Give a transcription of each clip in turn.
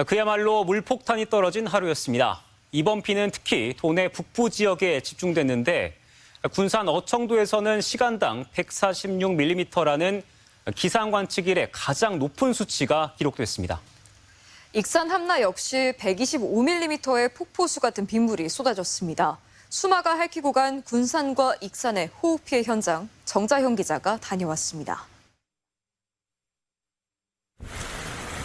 그야말로 물폭탄이 떨어진 하루였습니다. 이번 비는 특히 도내 북부 지역에 집중됐는데 군산 어청도에서는 시간당 146mm라는 기상 관측 이래 가장 높은 수치가 기록됐습니다. 익산 함나 역시 125mm의 폭포수 같은 빗물이 쏟아졌습니다. 수마가 핥히고 간 군산과 익산의 호우 피해 현장, 정자형 기자가 다녀왔습니다.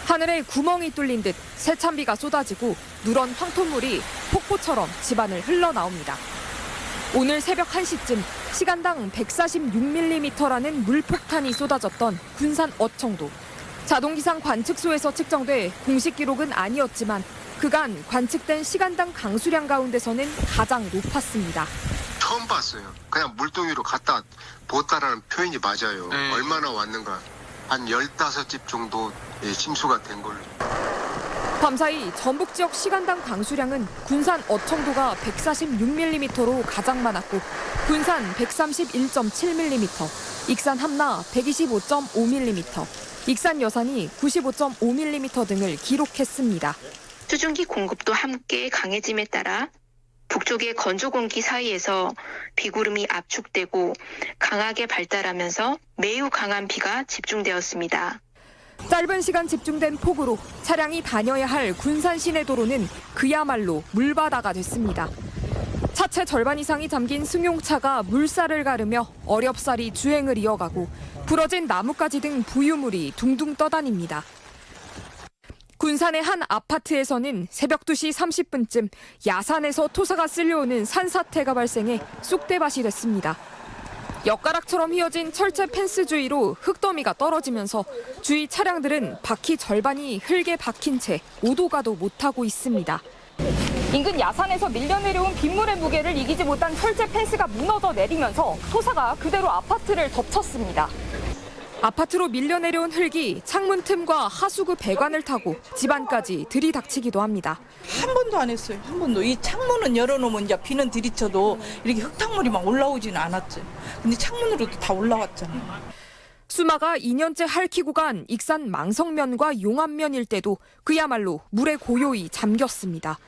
하늘에 구멍이 뚫린 듯 세찬비가 쏟아지고 누런 황토물이 폭포처럼 집안을 흘러나옵니다. 오늘 새벽 1시쯤 시간당 146mm라는 물폭탄이 쏟아졌던 군산 어청도. 자동기상 관측소에서 측정돼 공식 기록은 아니었지만 그간 관측된 시간당 강수량 가운데서는 가장 높았습니다. 처음 봤어요. 그냥 물동이로 갖다 보았다라는 표현이 맞아요. 얼마나 왔는가. 한 15집 정도 침수가 된 걸로. 밤사이 전북 지역 시간당 강수량은 군산 어청도가 146mm로 가장 많았고 군산 131.7mm, 익산 함나 125.5mm, 익산 여산이 95.5mm 등을 기록했습니다. 수증기 공급도 함께 강해짐에 따라 북쪽의 건조 공기 사이에서 비구름이 압축되고 강하게 발달하면서 매우 강한 비가 집중되었습니다. 짧은 시간 집중된 폭우로 차량이 다녀야 할 군산 시내 도로는 그야말로 물바다가 됐습니다. 차체 절반 이상이 잠긴 승용차가 물살을 가르며 어렵사리 주행을 이어가고 부러진 나뭇가지 등 부유물이 둥둥 떠다닙니다. 군산의 한 아파트에서는 새벽 2시 30분쯤 야산에서 토사가 쓸려오는 산사태가 발생해 쑥대밭이 됐습니다. 엿가락처럼 휘어진 철제 펜스 주위로 흙더미가 떨어지면서 주위 차량들은 바퀴 절반이 흙에 박힌 채 오도 가도 못하고 있습니다. 인근 야산에서 밀려내려온 빗물의 무게를 이기지 못한 철제 펜스가 무너져 내리면서 토사가 그대로 아파트를 덮쳤습니다. 아파트로 밀려내려온 흙이 창문 틈과 하수구 배관을 타고 집안까지 들이닥치기도 합니다. 한 번도 안 했어요. 한 번도. 이 창문은 열어놓으면 이제 비는 들이쳐도 이렇게 흙탕물이 막 올라오지는 않았지. 근데 창문으로도 다 올라왔잖아요. 수마가 2년째 핥히고 간 익산 망성면과 용암면 일대도 그야말로 물에 고요히 잠겼습니다.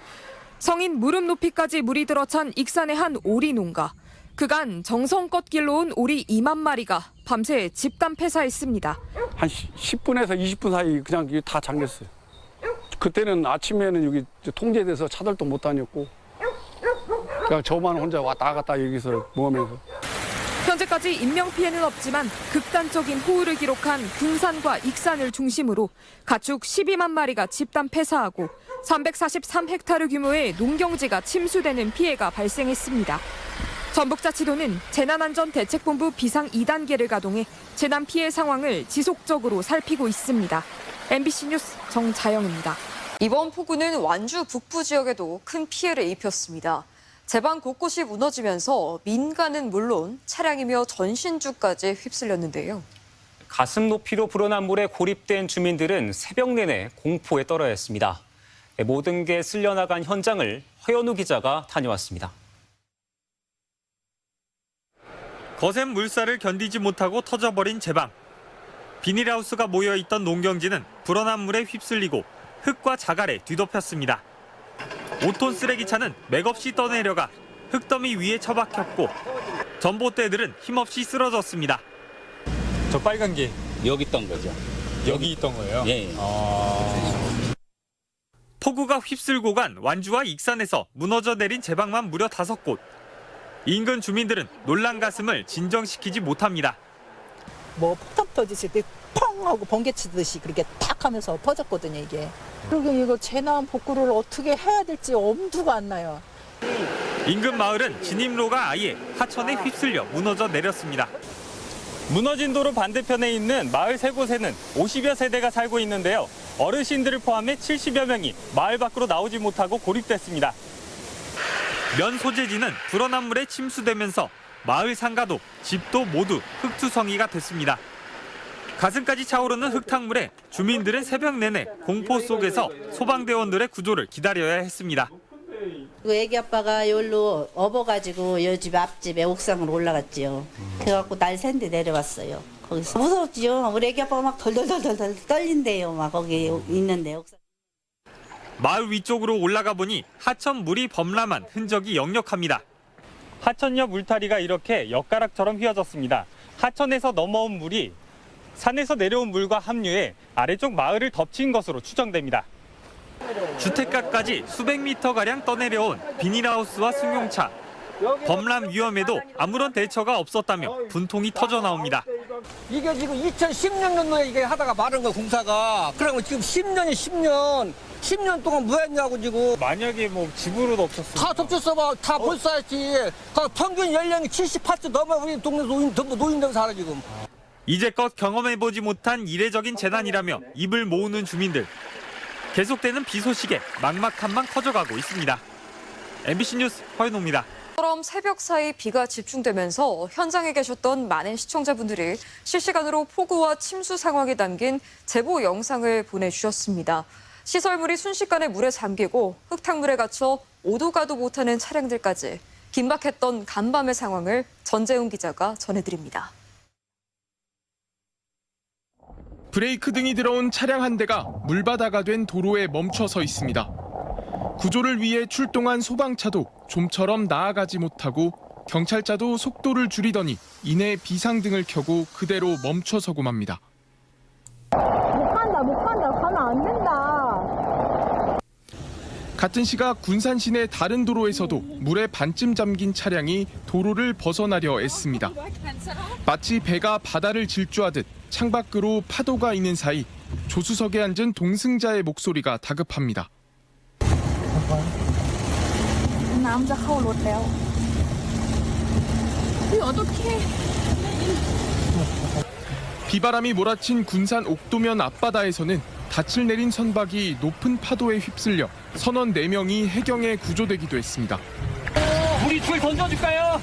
성인 무릎 높이까지 물이 들어찬 익산의 한 오리 농가. 그간 정성껏 길러온 오리 2만 마리가 밤새 집단 폐사했습니다. 한 10분에서 20분 사이 그냥 다 잠겼어요. 그때는 아침에는 여기 통제돼서 차들도 못 다녔고 그냥 저만 혼자 왔다 갔다 여기서 모으면서. 현재까지 인명피해는 없지만 극단적인 호우를 기록한 군산과 익산을 중심으로 가축 12만 마리가 집단 폐사하고 343헥타르 규모의 농경지가 침수되는 피해가 발생했습니다. 전북자치도는 재난안전대책본부 비상 2단계를 가동해 재난 피해 상황을 지속적으로 살피고 있습니다. MBC 뉴스 정자영입니다. 이번 폭우는 완주 북부 지역에도 큰 피해를 입혔습니다. 제방 곳곳이 무너지면서 민가는 물론 차량이며 전신주까지 휩쓸렸는데요. 가슴 높이로 불어난 물에 고립된 주민들은 새벽 내내 공포에 떨어야 했습니다. 모든 게 쓸려나간 현장을 허연우 기자가 다녀왔습니다. 거센 물살을 견디지 못하고 터져버린 제방. 비닐하우스가 모여있던 농경지는 불어난 물에 휩쓸리고 흙과 자갈에 뒤덮였습니다. 5톤 쓰레기차는 맥없이 떠내려가 흙더미 위에 처박혔고 전봇대들은 힘없이 쓰러졌습니다. 저 빨간 게 여기 있던 거죠. 여기 있던 거예요? 예. 폭우가 휩쓸고 간 완주와 익산에서 무너져 내린 제방만 무려 5곳. 인근 주민들은 놀란 가슴을 진정시키지 못합니다. 뭐 폭탄 터지실 때 펑 하고 번개 치듯이 그렇게 탁 하면서 터졌거든요, 이게. 그리고 이거 재난 복구를 어떻게 해야 될지 엄두가 안 나요. 인근 마을은 진입로가 아예 하천에 휩쓸려 무너져 내렸습니다. 무너진 도로 반대편에 있는 마을 세 곳에는 50여 세대가 살고 있는데요. 어르신들을 포함해 70여 명이 마을 밖으로 나오지 못하고 고립됐습니다. 면 소재지는 불어난 물에 침수되면서 마을 상가도 집도 모두 흙투성이가 됐습니다. 가슴까지 차오르는 흙탕물에 주민들은 새벽 내내 공포 속에서 소방대원들의 구조를 기다려야 했습니다. 애기 아빠가 여기로 업어가지고 여 집 앞집에 옥상으로 올라갔지요. 그래갖고 날 샌데 내려왔어요. 거기서 무섭지요. 우리 애기 아빠가 막 덜덜덜덜 떨린대요. 막 거기 있는데 옥상. 마을 위쪽으로 올라가 보니 하천 물이 범람한 흔적이 역력합니다. 하천역 울타리가 이렇게 엿가락처럼 휘어졌습니다. 하천에서 넘어온 물이 산에서 내려온 물과 합류해 아래쪽 마을을 덮친 것으로 추정됩니다. 주택가까지 수백 미터가량 떠내려온 비닐하우스와 승용차. 범람 위험에도 아무런 대처가 없었다며 분통이 터져 나옵니다. 이게 지금 2016년도에 이게 하다가 마른 거 공사가. 그러고 지금 10년 동안 뭐 했냐고 지금. 만약에 뭐 집으로도 없었어요. 다 덮쳤어 봐. 다 볼싸했지. 평균 연령이 78세 넘어 우리 동네 전부 노인들 살아 지금. 이제껏 경험해보지 못한 이례적인 재난이라며 입을 모으는 주민들. 계속되는 비 소식에 막막함만 커져가고 있습니다. MBC 뉴스 허윤호입니다. 처럼 새벽 사이 비가 집중되면서 현장에 계셨던 많은 시청자분들이 실시간으로 폭우와 침수 상황이 담긴 제보 영상을 보내주셨습니다. 시설물이 순식간에 물에 잠기고 흙탕물에 갇혀 오도 가도 못하는 차량들까지 긴박했던 간밤의 상황을 전재훈 기자가 전해드립니다. 브레이크 등이 들어온 차량 한 대가 물바다가 된 도로에 멈춰서 있습니다. 구조를 위해 출동한 소방차도 좀처럼 나아가지 못하고 경찰차도 속도를 줄이더니 이내 비상등을 켜고 그대로 멈춰서고 맙니다. 못 간다. 가면 안 된다. 같은 시각 군산 시내 다른 도로에서도 물에 반쯤 잠긴 차량이 도로를 벗어나려 애씁니다. 마치 배가 바다를 질주하듯 창밖으로 파도가 있는 사이 조수석에 앉은 동승자의 목소리가 다급합니다. 비바람이 몰아친 군산 옥도면 앞바다에서는 닻을 내린 선박이 높은 파도에 휩쓸려 선원 4명이 해경에 구조되기도 했습니다. 우리 줄 던져줄까요?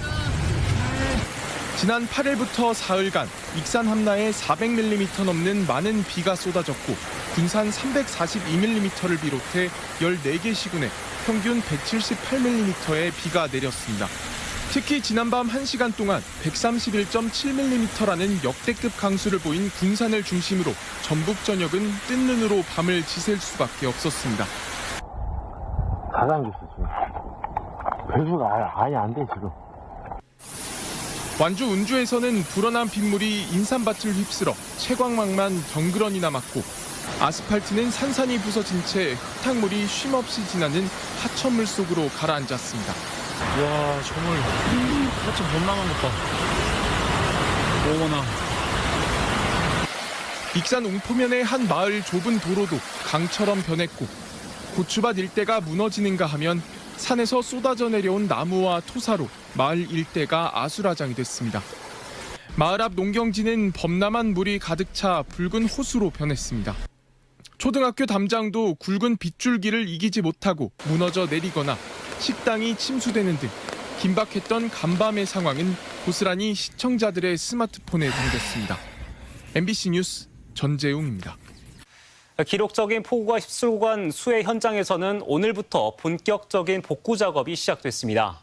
지난 8일부터 사흘간 익산 함라에 400mm 넘는 많은 비가 쏟아졌고 군산 342mm를 비롯해 14개 시군에 평균 178mm의 비가 내렸습니다. 특히 지난밤 1시간 동안 131.7mm라는 역대급 강수를 보인 군산을 중심으로 전북 전역은 뜬 눈으로 밤을 지샐 수밖에 없었습니다. 다 잠겼어 지금. 배수가 아예 안 돼 지금. 완주 운주에서는 불어난 빗물이 인삼밭을 휩쓸어 채광망만 덩그러니 남았고 아스팔트는 산산이 부서진 채 흙탕물이 쉼없이 지나는 하천물 속으로 가라앉았습니다. 와 정말 하천 범람한 것 봐. 어머나. 익산 웅포면의 한 마을 좁은 도로도 강처럼 변했고 고추밭 일대가 무너지는가 하면 산에서 쏟아져 내려온 나무와 토사로 마을 일대가 아수라장이 됐습니다. 마을 앞 농경지는 범람한 물이 가득 차 붉은 호수로 변했습니다. 초등학교 담장도 굵은 빗줄기를 이기지 못하고 무너져 내리거나 식당이 침수되는 등 긴박했던 간밤의 상황은 고스란히 시청자들의 스마트폰에 담겼습니다. MBC 뉴스 전재웅입니다. 기록적인 폭우가 휩쓸고 간 수해 현장에서는 오늘부터 본격적인 복구 작업이 시작됐습니다.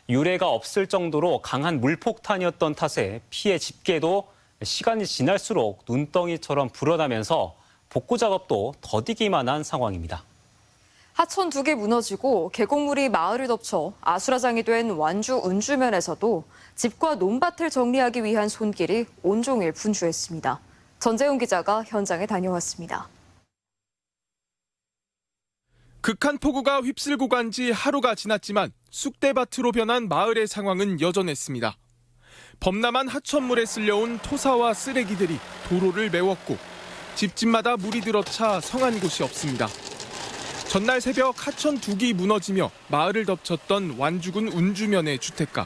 유례가 없을 정도로 강한 물폭탄이었던 탓에 피해 집계도 시간이 지날수록 눈덩이처럼 불어나면서 복구 작업도 더디기만 한 상황입니다. 하천 2개 무너지고 계곡물이 마을을 덮쳐 아수라장이 된 완주 운주면에서도 집과 논밭을 정리하기 위한 손길이 온종일 분주했습니다. 전재훈 기자가 현장에 다녀왔습니다. 극한 폭우가 휩쓸고 간 지 하루가 지났지만 쑥대밭으로 변한 마을의 상황은 여전했습니다. 범람한 하천물에 쓸려온 토사와 쓰레기들이 도로를 메웠고 집집마다 물이 들어차 성한 곳이 없습니다. 전날 새벽 하천 2기 무너지며 마을을 덮쳤던 완주군 운주면의 주택가.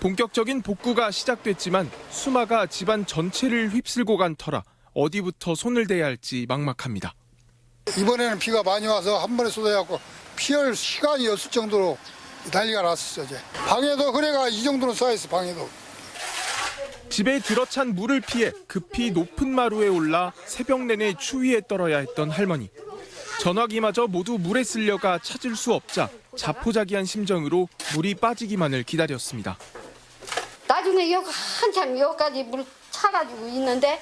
본격적인 복구가 시작됐지만 수마가 집안 전체를 휩쓸고 간 터라 어디부터 손을 대야 할지 막막합니다. 이번에는 비가 많이 와서 한 번에 쏟아져갖고 피할 시간이 없을 정도로 난리가 났었어요. 이제. 방에도 흐레가 이 정도로 쌓여있어, 방에도. 집에 들어찬 물을 피해 급히 높은 마루에 올라 새벽 내내 추위에 떨어야 했던 할머니. 전화기마저 모두 물에 쓸려가 찾을 수 없자 자포자기한 심정으로 물이 빠지기만을 기다렸습니다. 나중에 여기 한참 여기까지 물 차가지고 있는데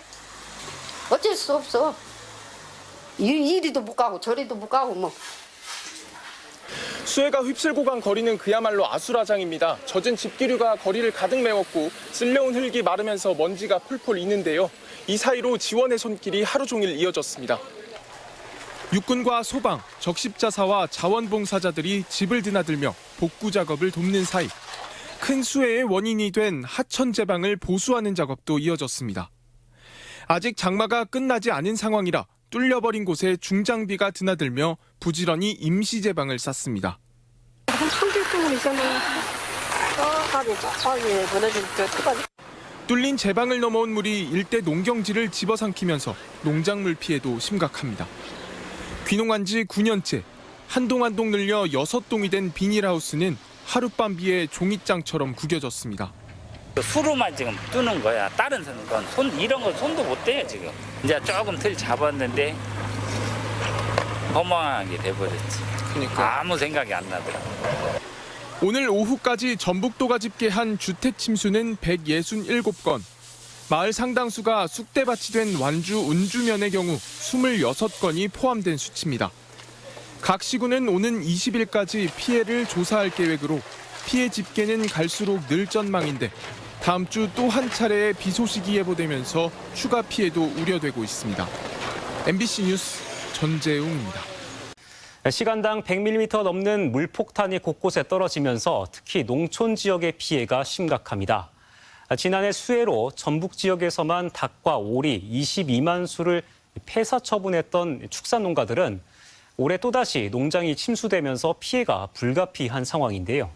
어쩔 수 없어. 이리도 못 가고 저리도 못 가고 뭐 수해가 휩쓸고 간 거리는 그야말로 아수라장입니다. 젖은 집기류가 거리를 가득 메웠고 쓸려온 흙이 마르면서 먼지가 폴폴 있는데요. 이 사이로 지원의 손길이 하루 종일 이어졌습니다. 육군과 소방, 적십자사와 자원봉사자들이 집을 드나들며 복구 작업을 돕는 사이 큰 수해의 원인이 된 하천 제방을 보수하는 작업도 이어졌습니다. 아직 장마가 끝나지 않은 상황이라 뚫려버린 곳에 중장비가 드나들며 부지런히 임시 제방을 쌌습니다. 한 3개월 동안 있잖아요. 뚫린 제방을 넘어온 물이 일대 농경지를 집어삼키면서 농작물 피해도 심각합니다. 귀농한 지 9년째, 한 동 한 동 늘려 6동이 된 비닐하우스는 하룻밤 비에 종잇장처럼 구겨졌습니다. 수로만 지금 뜨는 거야. 다른 건 이런 건 손도 못 대요 지금. 이제 조금 틀 잡았는데 허망하게 돼버렸지. 그러니까 아무 생각이 안 나더라고. 오늘 오후까지 전북도가 집계한 주택 침수는 167건. 마을 상당수가 쑥대밭이 된 완주 운주면의 경우 26건이 포함된 수치입니다. 각 시군은 오는 20일까지 피해를 조사할 계획으로 피해 집계는 갈수록 늘 전망인데 다음 주 또 한 차례의 비 소식이 예보되면서 추가 피해도 우려되고 있습니다. MBC 뉴스 전재웅입니다. 시간당 100mm 넘는 물폭탄이 곳곳에 떨어지면서 특히 농촌 지역의 피해가 심각합니다. 지난해 수해로 전북 지역에서만 닭과 오리 22만 수를 폐사 처분했던 축산농가들은 올해 또다시 농장이 침수되면서 피해가 불가피한 상황인데요.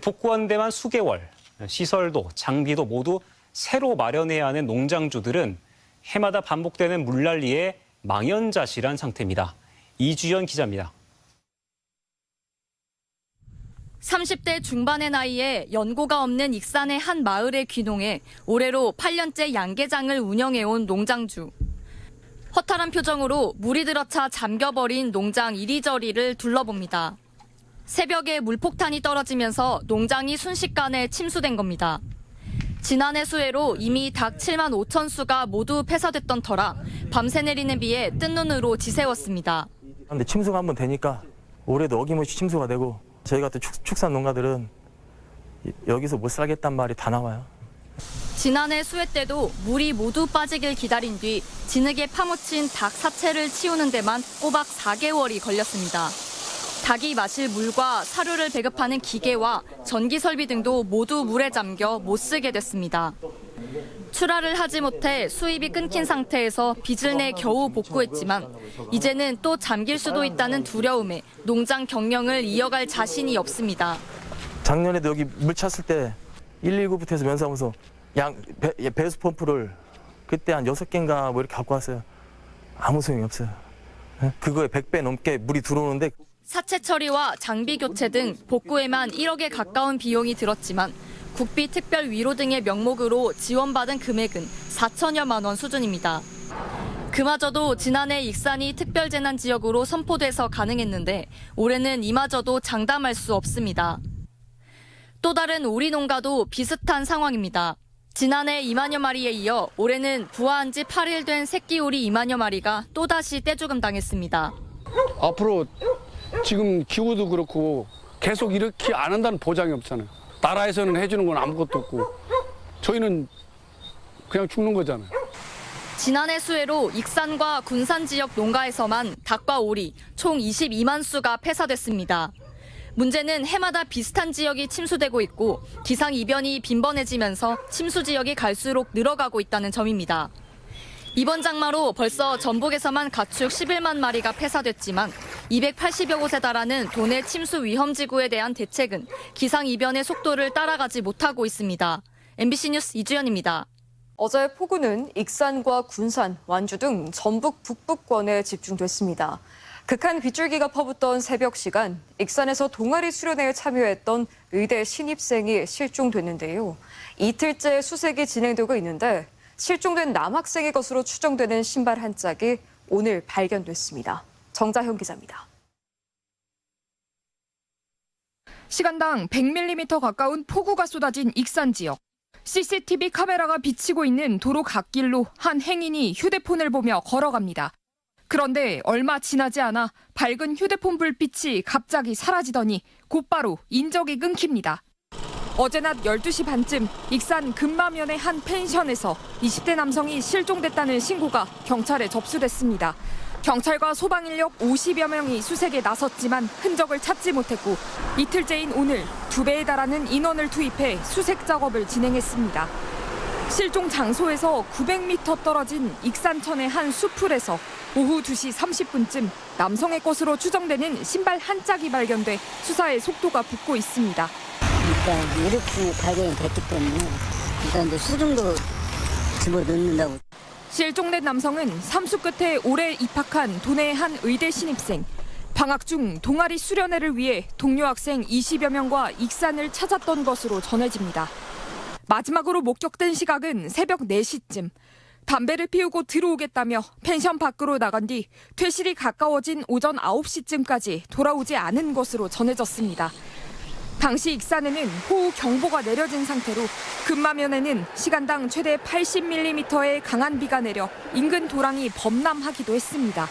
복구한 데만 수개월, 시설도 장비도 모두 새로 마련해야 하는 농장주들은 해마다 반복되는 물난리에 망연자실한 상태입니다. 이주연 기자입니다. 30대 중반의 나이에 연고가 없는 익산의 한 마을에 귀농해 올해로 8년째 양계장을 운영해온 농장주. 허탈한 표정으로 물이 들어차 잠겨버린 농장 이리저리를 둘러봅니다. 새벽에 물폭탄이 떨어지면서 농장이 순식간에 침수된 겁니다. 지난해 수해로 이미 닭 7만 5천 수가 모두 폐사됐던 터라 밤새 내리는 비에 뜬 눈으로 지새웠습니다. 근데 침수가 한번 되니까 올해도 어김없이 침수가 되고 저희 같은 축산 농가들은 여기서 못 살겠단 말이 다 나와요. 지난해 수해 때도 물이 모두 빠지길 기다린 뒤 진흙에 파묻힌 닭 사체를 치우는 데만 꼬박 4개월이 걸렸습니다. 닭이 마실 물과 사료를 배급하는 기계와 전기 설비 등도 모두 물에 잠겨 못 쓰게 됐습니다. 출하를 하지 못해 수입이 끊긴 상태에서 빚을 내 겨우 복구했지만 이제는 또 잠길 수도 있다는 두려움에 농장 경영을 이어갈 자신이 없습니다. 작년에도 여기 물 찼을 때 119부터 해서 면사무소 배수 펌프를 그때 한 6개인가 뭐 이렇게 갖고 왔어요. 아무 소용이 없어요. 그거에 100배 넘게 물이 들어오는데 사체 처리와 장비 교체 등 복구에만 1억에 가까운 비용이 들었지만 국비 특별 위로 등의 명목으로 지원받은 금액은 4천여만 원 수준입니다. 그마저도 지난해 익산이 특별재난지역으로 선포돼서 가능했는데 올해는 이마저도 장담할 수 없습니다. 또 다른 오리 농가도 비슷한 상황입니다. 지난해 2만여 마리에 이어 올해는 부화한 지 8일 된 새끼 오리 2만여 마리가 또다시 떼죽음 당했습니다. 앞으로 지금 기후도 그렇고 계속 이렇게 안 한다는 보장이 없잖아요. 나라에서는 해주는 건 아무것도 없고 저희는 그냥 죽는 거잖아요. 지난해 수해로 익산과 군산 지역 농가에서만 닭과 오리 총 22만 수가 폐사됐습니다. 문제는 해마다 비슷한 지역이 침수되고 있고 기상이변이 빈번해지면서 침수 지역이 갈수록 늘어가고 있다는 점입니다. 이번 장마로 벌써 전북에서만 가축 11만 마리가 폐사됐지만 280여 곳에 달하는 도내 침수 위험지구에 대한 대책은 기상이변의 속도를 따라가지 못하고 있습니다. MBC 뉴스 이주연입니다. 어제 폭우는 익산과 군산, 완주 등 전북 북부권에 집중됐습니다. 극한 빗줄기가 퍼붓던 새벽 시간, 익산에서 동아리 수련회에 참여했던 의대 신입생이 실종됐는데요. 이틀째 수색이 진행되고 있는데 실종된 남학생의 것으로 추정되는 신발 한 짝이 오늘 발견됐습니다. 정자현 기자입니다. 시간당 100mm 가까운 폭우가 쏟아진 익산 지역. CCTV 카메라가 비치고 있는 도로 갓길로 한 행인이 휴대폰을 보며 걸어갑니다. 그런데 얼마 지나지 않아 밝은 휴대폰 불빛이 갑자기 사라지더니 곧바로 인적이 끊깁니다. 어제 낮 12시 반쯤 익산 금마면의 한 펜션에서 20대 남성이 실종됐다는 신고가 경찰에 접수됐습니다. 경찰과 소방인력 50여 명이 수색에 나섰지만 흔적을 찾지 못했고 이틀째인 오늘 2배에 달하는 인원을 투입해 수색 작업을 진행했습니다. 실종 장소에서 900m 떨어진 익산천의 한 수풀에서 오후 2시 30분쯤 남성의 것으로 추정되는 신발 한 짝이 발견돼 수사에 속도가 붙고 있습니다. 일단 이렇게 발견이 됐기 때문에 일단 이제 수중도 집어넣는다고. 실종된 남성은 삼수 끝에 올해 입학한 도내 한 의대 신입생. 방학 중 동아리 수련회를 위해 동료 학생 20여 명과 익산을 찾았던 것으로 전해집니다. 마지막으로 목격된 시각은 새벽 4시쯤. 담배를 피우고 들어오겠다며 펜션 밖으로 나간 뒤 퇴실이 가까워진 오전 9시쯤까지 돌아오지 않은 것으로 전해졌습니다. 당시 익산에는 호우 경보가 내려진 상태로 금마면에는 시간당 최대 80mm의 강한 비가 내려 인근 도랑이 범람하기도 했습니다.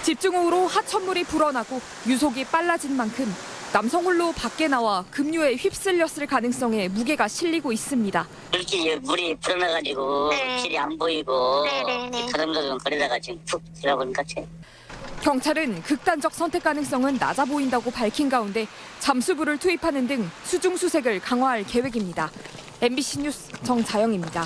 집중호우로 하천물이 불어나고 유속이 빨라진 만큼 남성 홀로 밖에 나와 급류에 휩쓸렸을 가능성에 무게가 실리고 있습니다. 이렇게 물이 불어나가지고 길이 안 보이고 더듬더듬 거리다가 지금 푹 들어가니까 경찰은 극단적 선택 가능성은 낮아 보인다고 밝힌 가운데 잠수부를 투입하는 등 수중 수색을 강화할 계획입니다. MBC 뉴스 정자영입니다.